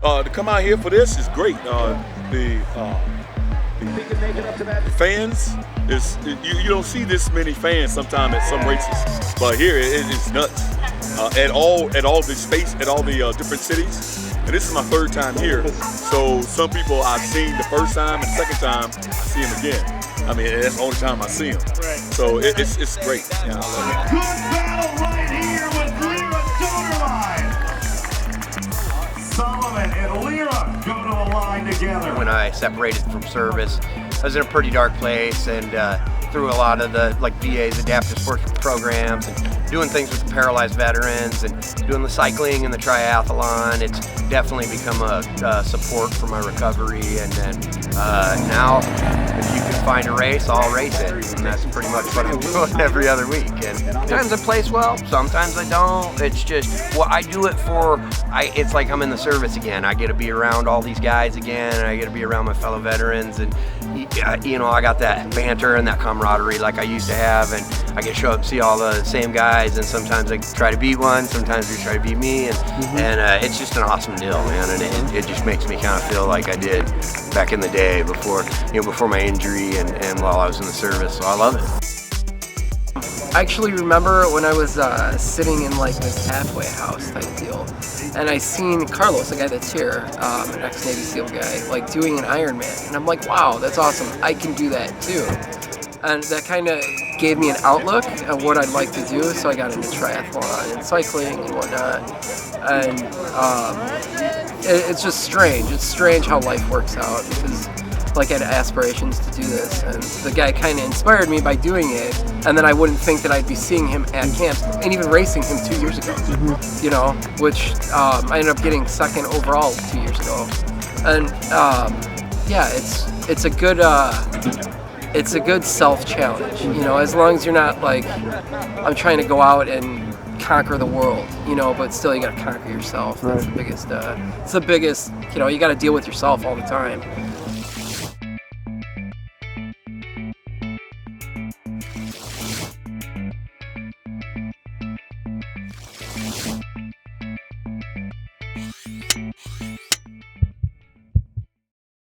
To come out here for this is great. The fans you don't see this many fans sometimes at some races, but here it's nuts. At all the different cities, and this is my third time here. So some people I've seen the first time and second time I see them again. I mean, that's the only time I see them. Right. So it's great. Yeah, I love it. Good battle right here with Lyra donor line. Solomon and Lyra go to the line together. When I separated from service, I was in a pretty dark place, and through a lot of the VA's adaptive sports programs and doing things with the paralyzed veterans and doing the cycling and the triathlon, it's definitely become a support for my recovery. And then now, if you can find a race, I'll race it, and that's pretty much what I'm doing every other week. And sometimes I place well, sometimes I don't. It's just what I do it for. It's like I'm in the service again. I get to be around all these guys again, and I get to be around my fellow veterans, and I got that banter and that camaraderie like I used to have, and I get to show up and see all the same guys, and sometimes I try to beat one, sometimes they try to beat me, and it's just an awesome deal, man, and it just makes me kind of feel like I did back in the day before my injury and while I was in the service, so I love it. I actually remember when I was sitting in like this halfway house type deal, and I seen Carlos, the guy that's here, an ex-Navy SEAL guy, like doing an Ironman, and I'm like, wow, that's awesome, I can do that too. And that kind of gave me an outlook of what I'd like to do, so I got into triathlon and cycling and whatnot. And it's just strange. It's strange how life works out, because like I had aspirations to do this, and the guy kind of inspired me by doing it, and then I wouldn't think that I'd be seeing him at camps and even racing him 2 years ago, which I ended up getting second overall 2 years ago. And yeah, it's a good self-challenge, as long as you're not like, I'm trying to go out and conquer the world, but still you gotta conquer yourself. That's the biggest, you gotta deal with yourself all the time.